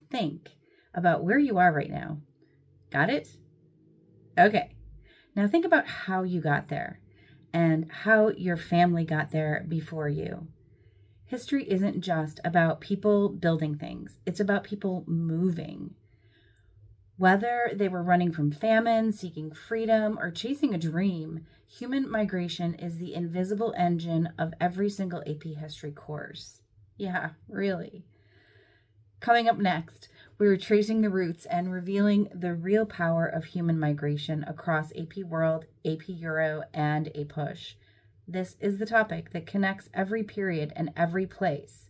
think about where you are right now. Got it? Okay. Now think about how you got there and how your family got there before you. History isn't just about people building things. It's about people moving. Whether they were running from famine, seeking freedom, or chasing a dream, human migration is the invisible engine of every single AP history course. Yeah, really. Coming up next, we are tracing the roots and revealing the real power of human migration across AP World, AP Euro, and A Push. This is the topic that connects every period and every place.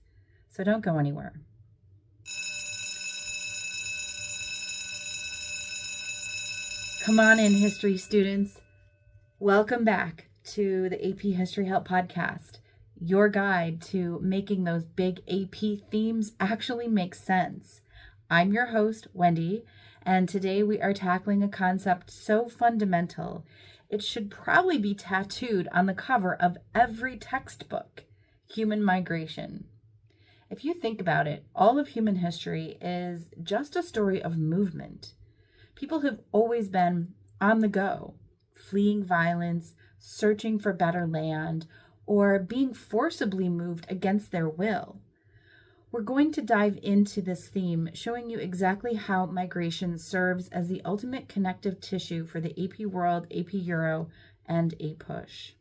So don't go anywhere. Come on in, history students. Welcome back to the AP History Help podcast, your guide to making those big AP themes actually make sense. I'm your host, Wendy, and today we are tackling a concept so fundamental, it should probably be tattooed on the cover of every textbook: human migration. If you think about it, all of human history is just a story of movement. People have always been on the go, fleeing violence, searching for better land, or being forcibly moved against their will. We're going to dive into this theme, showing you exactly how migration serves as the ultimate connective tissue for the AP World, AP Euro, and A Push.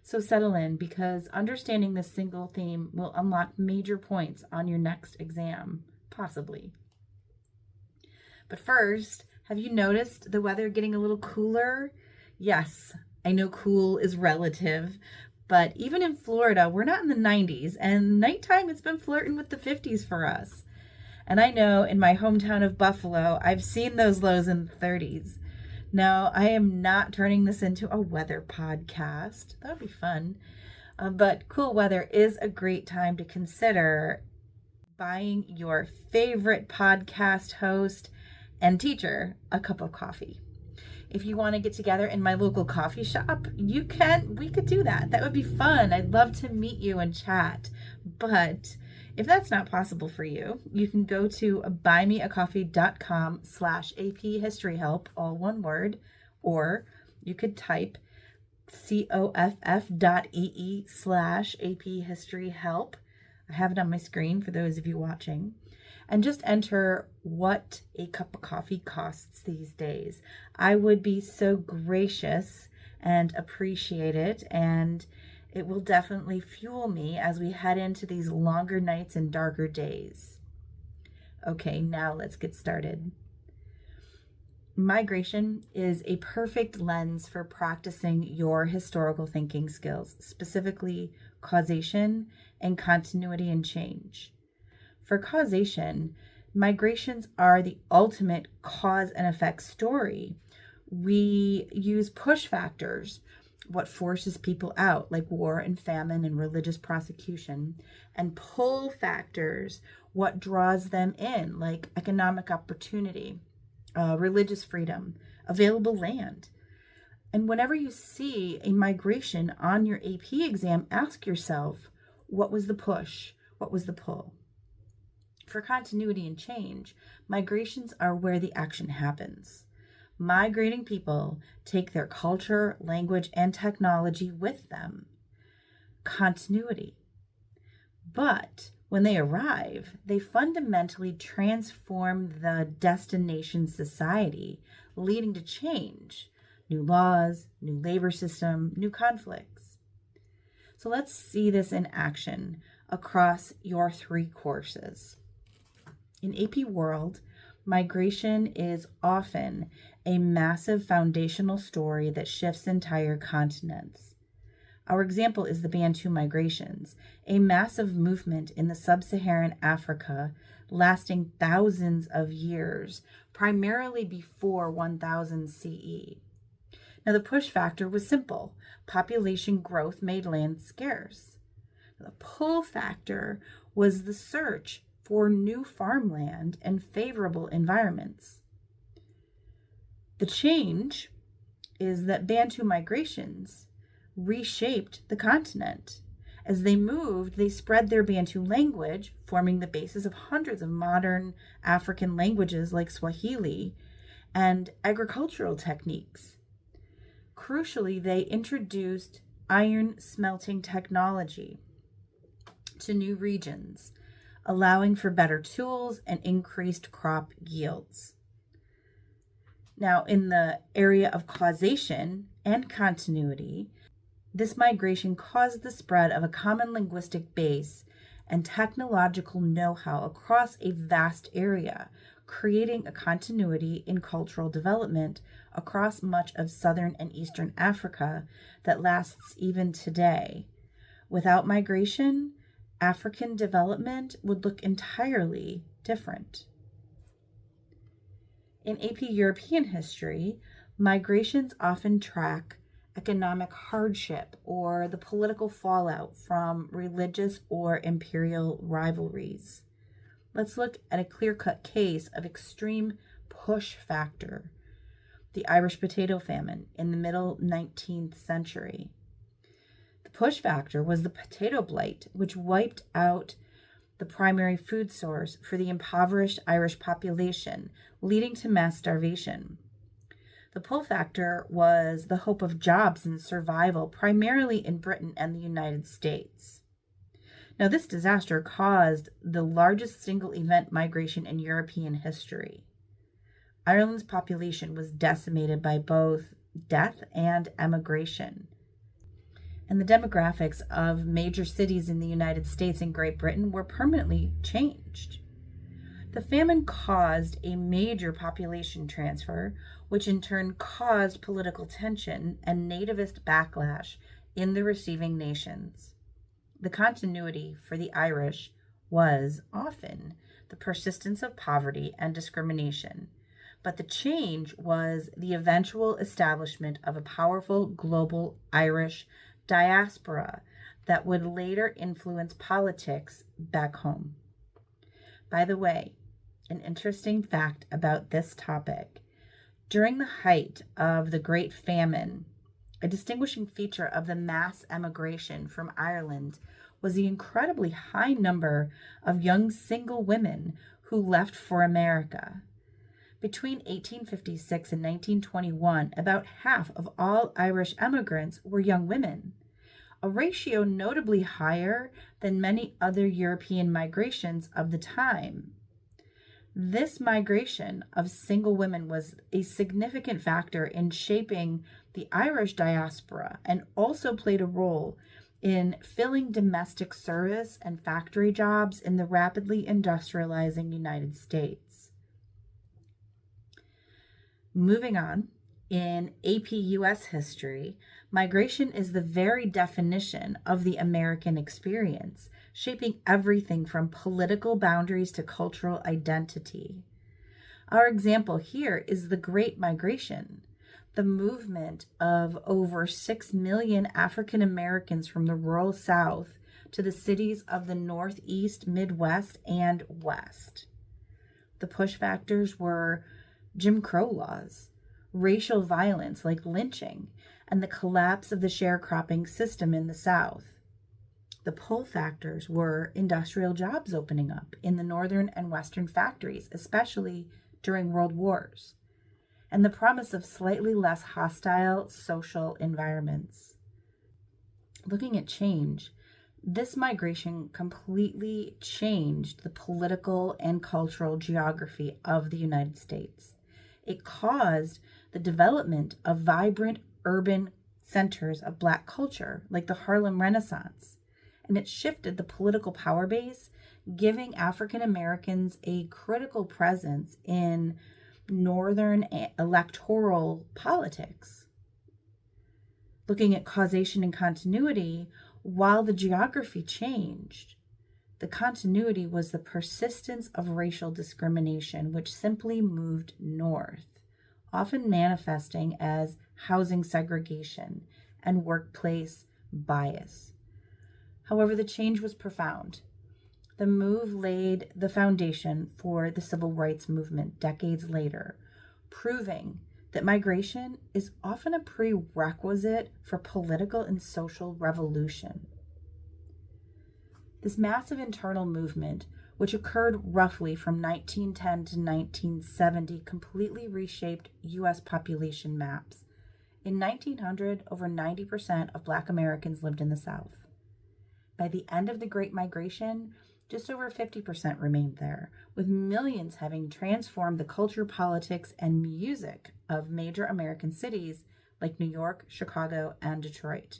So settle in, because understanding this single theme will unlock major points on your next exam, possibly. But first, have you noticed the weather getting a little cooler? Yes, I know cool is relative, but even in Florida, we're not in the 90s, and nighttime it's been flirting with the 50s for us. And I know in my hometown of Buffalo, I've seen those lows in the 30s. Now, I am not turning this into a weather podcast. That would be fun. But cool weather is a great time to consider buying your favorite podcast host and teacher a cup of coffee. If you want to get together in my local coffee shop, we could do that. That would be fun. I'd love to meet you and chat. But if that's not possible for you, you can go to buymeacoffee.com/AP History all one word, or you could type coff.ee/AP History Help. I have it on my screen for those of you watching. And just enter what a cup of coffee costs these days. I would be so gracious and appreciate it, and it will definitely fuel me as we head into these longer nights and darker days. Okay, now let's get started. Migration is a perfect lens for practicing your historical thinking skills, specifically causation and continuity and change. For causation, migrations are the ultimate cause and effect story. We use push factors, what forces people out, like war and famine and religious persecution, and pull factors, what draws them in, like economic opportunity, religious freedom, available land. And whenever you see a migration on your AP exam, ask yourself, what was the push? What was the pull? For continuity and change, migrations are where the action happens. Migrating people take their culture, language, and technology with them. Continuity. But when they arrive, they fundamentally transform the destination society, leading to change, new laws, new labor system, new conflicts. So let's see this in action across your 3 courses. In AP World, migration is often a massive foundational story that shifts entire continents. Our example is the Bantu Migrations, a massive movement in the sub-Saharan Africa lasting thousands of years, primarily before 1000 CE. Now, the push factor was simple. Population growth made land scarce. The pull factor was the search for new farmland and favorable environments. The change is that Bantu migrations reshaped the continent. As they moved, they spread their Bantu language, forming the basis of hundreds of modern African languages like Swahili and agricultural techniques. Crucially, they introduced iron smelting technology to new regions, allowing for better tools and increased crop yields. Now, in the area of causation and continuity, this migration caused the spread of a common linguistic base and technological know-how across a vast area, creating a continuity in cultural development across much of southern and eastern Africa that lasts even today. Without migration, African development would look entirely different. In AP European history, migrations often track economic hardship or the political fallout from religious or imperial rivalries. Let's look at a clear-cut case of extreme push factor, the Irish Potato Famine in the middle 19th century. The push factor was the potato blight, which wiped out the primary food source for the impoverished Irish population, leading to mass starvation. The pull factor was the hope of jobs and survival, primarily in Britain and the United States. Now, this disaster caused the largest single event migration in European history. Ireland's population was decimated by both death and emigration. And the demographics of major cities in the United States and Great Britain were permanently changed. The famine caused a major population transfer, which in turn caused political tension and nativist backlash in the receiving nations. The continuity for the Irish was often the persistence of poverty and discrimination, but the change was the eventual establishment of a powerful global Irish diaspora that would later influence politics back home. By the way, an interesting fact about this topic: during the height of the Great Famine, a distinguishing feature of the mass emigration from Ireland was the incredibly high number of young single women who left for America. Between 1856 and 1921, about half of all Irish emigrants were young women, a ratio notably higher than many other European migrations of the time. This migration of single women was a significant factor in shaping the Irish diaspora and also played a role in filling domestic service and factory jobs in the rapidly industrializing United States. Moving on, in AP U.S. history, migration is the very definition of the American experience, shaping everything from political boundaries to cultural identity. Our example here is the Great Migration, the movement of over 6 million African Americans from the rural South to the cities of the Northeast, Midwest, and West. The push factors were Jim Crow laws, racial violence like lynching, and the collapse of the sharecropping system in the South. The pull factors were industrial jobs opening up in the northern and western factories, especially during world wars, and the promise of slightly less hostile social environments. Looking at change, this migration completely changed the political and cultural geography of the United States. It caused the development of vibrant urban centers of Black culture, like the Harlem Renaissance, and it shifted the political power base, giving African Americans a critical presence in Northern electoral politics. Looking at causation and continuity, while the geography changed, the continuity was the persistence of racial discrimination, which simply moved north, often manifesting as housing segregation and workplace bias. However, the change was profound. The move laid the foundation for the civil rights movement decades later, proving that migration is often a prerequisite for political and social revolution. This massive internal movement which occurred roughly from 1910 to 1970, completely reshaped U.S. population maps. In 1900, over 90% of Black Americans lived in the South. By the end of the Great Migration, just over 50% remained there, with millions having transformed the culture, politics, and music of major American cities like New York, Chicago, and Detroit.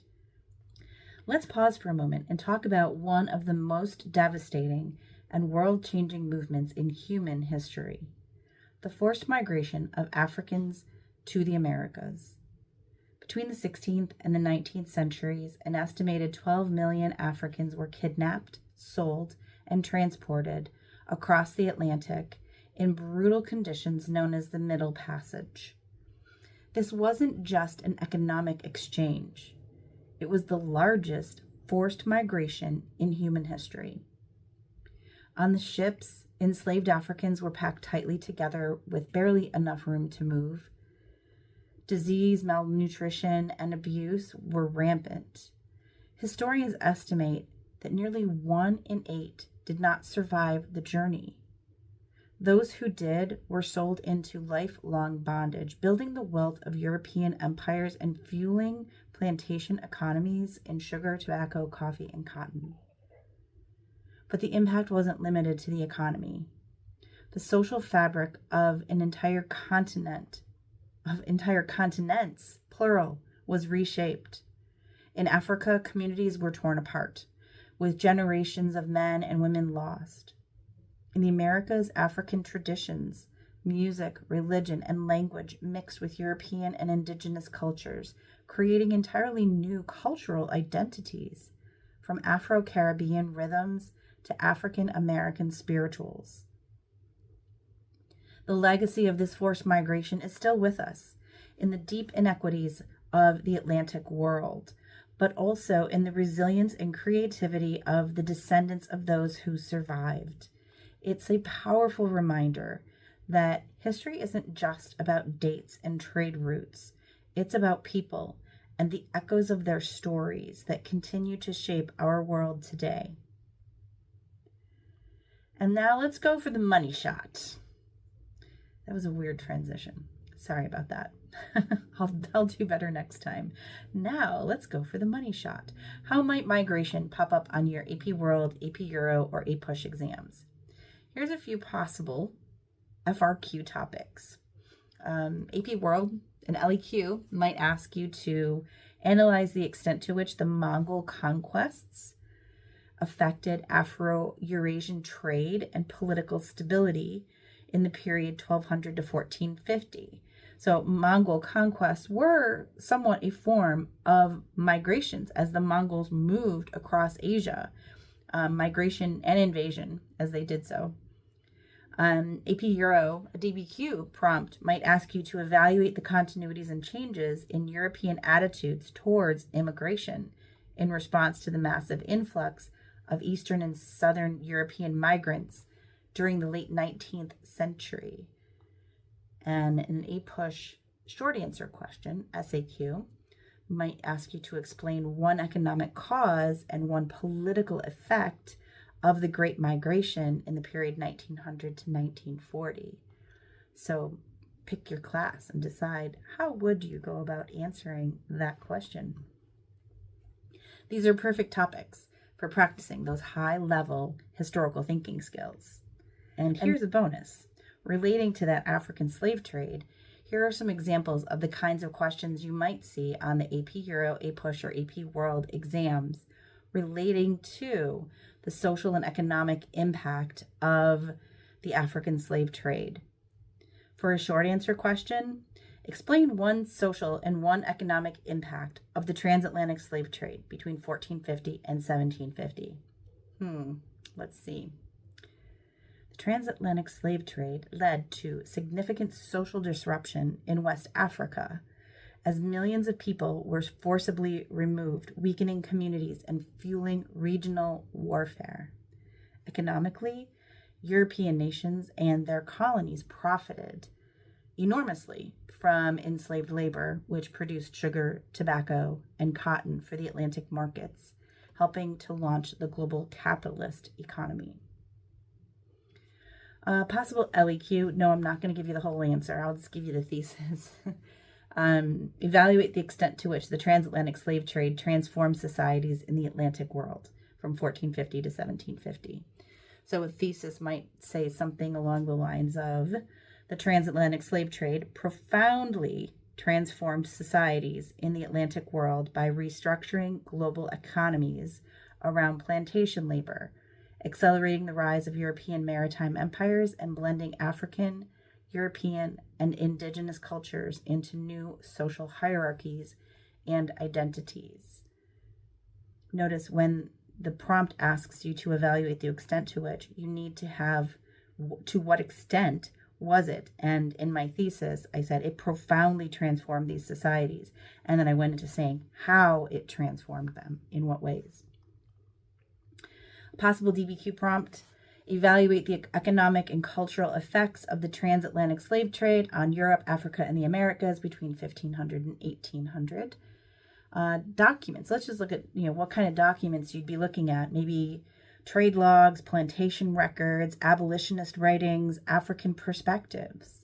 Let's pause for a moment and talk about one of the most devastating and world-changing movements in human history: the forced migration of Africans to the Americas. Between the 16th and the 19th centuries, an estimated 12 million Africans were kidnapped, sold, and transported across the Atlantic in brutal conditions known as the Middle Passage. This wasn't just an economic exchange. It was the largest forced migration in human history. On the ships, enslaved Africans were packed tightly together with barely enough room to move. Disease, malnutrition, and abuse were rampant. Historians estimate that nearly 1 in 8 did not survive the journey. Those who did were sold into lifelong bondage, building the wealth of European empires and fueling plantation economies in sugar, tobacco, coffee, and cotton. But the impact wasn't limited to the economy. The social fabric of entire continents, plural, was reshaped. In Africa, communities were torn apart, with generations of men and women lost. In the Americas, African traditions, music, religion, and language mixed with European and indigenous cultures, creating entirely new cultural identities, from Afro-Caribbean rhythms to African American spirituals. The legacy of this forced migration is still with us in the deep inequities of the Atlantic world, but also in the resilience and creativity of the descendants of those who survived. It's a powerful reminder that history isn't just about dates and trade routes. It's about people and the echoes of their stories that continue to shape our world today. And now let's go for the money shot. That was a weird transition. Sorry about that. I'll do better next time. Now let's go for the money shot. How might migration pop up on your AP World, AP Euro, or APUSH exams? Here's a few possible FRQ topics. AP World and LEQ might ask you to analyze the extent to which the Mongol conquests affected Afro-Eurasian trade and political stability in the period 1200 to 1450. So Mongol conquests were somewhat a form of migrations as the Mongols moved across Asia, migration and invasion as they did so. AP Euro, a DBQ prompt might ask you to evaluate the continuities and changes in European attitudes towards immigration in response to the massive influx of Eastern and Southern European migrants during the late 19th century. And an APUSH short answer question, SAQ, might ask you to explain one economic cause and one political effect of the Great Migration in the period 1900 to 1940. So pick your class and decide how would you go about answering that question. These are perfect topics for practicing those high-level historical thinking skills. And here's a bonus. Relating to that African slave trade, here are some examples of the kinds of questions you might see on the AP Euro, APUSH, or AP World exams relating to the social and economic impact of the African slave trade. For a short answer question, explain one social and one economic impact of the transatlantic slave trade between 1450 and 1750. Let's see. The transatlantic slave trade led to significant social disruption in West Africa as millions of people were forcibly removed, weakening communities and fueling regional warfare. Economically, European nations and their colonies profited enormously from enslaved labor, which produced sugar, tobacco, and cotton for the Atlantic markets, helping to launch the global capitalist economy. Possible LEQ. No, I'm not going to give you the whole answer. I'll just give you the thesis. Evaluate the extent to which the transatlantic slave trade transformed societies in the Atlantic world from 1450 to 1750. So a thesis might say something along the lines of the transatlantic slave trade profoundly transformed societies in the Atlantic world by restructuring global economies around plantation labor, accelerating the rise of European maritime empires and blending African, European, and indigenous cultures into new social hierarchies and identities. Notice when the prompt asks you to evaluate the extent to which, you need to have to what extent was it? And in my thesis, I said it profoundly transformed these societies. And then I went into saying how it transformed them, in what ways. A possible DBQ prompt: evaluate the economic and cultural effects of the transatlantic slave trade on Europe, Africa, and the Americas between 1500 and 1800. Documents. Let's just look at, what kind of documents you'd be looking at. Maybe trade logs, plantation records, abolitionist writings, African perspectives.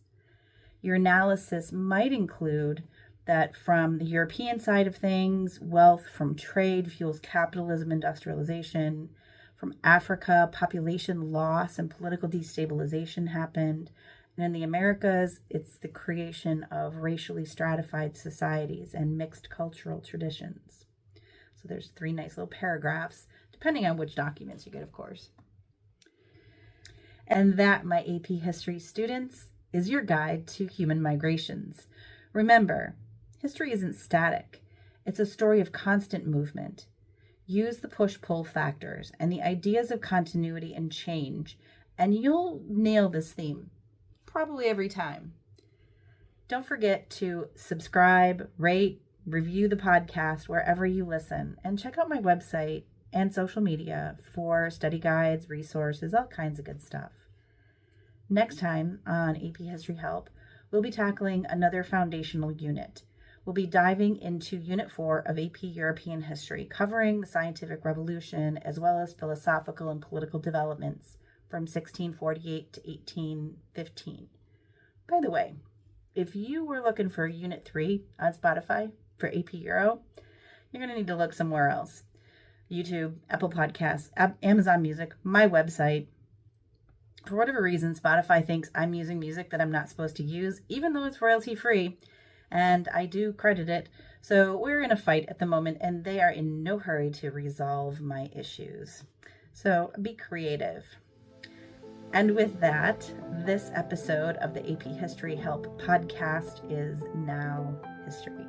Your analysis might include that from the European side of things, wealth from trade fuels capitalism, industrialization. From Africa, population loss and political destabilization happened. And in the Americas, it's the creation of racially stratified societies and mixed cultural traditions. So there's 3 nice little paragraphs, depending on which documents you get, of course. And that, my AP History students, is your guide to human migrations. Remember, history isn't static. It's a story of constant movement. Use the push-pull factors and the ideas of continuity and change, and you'll nail this theme, probably every time. Don't forget to subscribe, rate, review the podcast wherever you listen, and check out my website and social media for study guides, resources, all kinds of good stuff. Next time on AP History Help, we'll be tackling another foundational unit. We'll be diving into Unit 4 of AP European History, covering the scientific revolution as well as philosophical and political developments from 1648 to 1815. By the way, if you were looking for Unit 3 on Spotify for AP Euro, you're going to need to look somewhere else. YouTube, Apple Podcasts, Amazon Music, my website. For whatever reason, Spotify thinks I'm using music that I'm not supposed to use, even though it's royalty free, and I do credit it. So we're in a fight at the moment, and they are in no hurry to resolve my issues. So be creative. And with that, this episode of the AP History Help podcast is now history.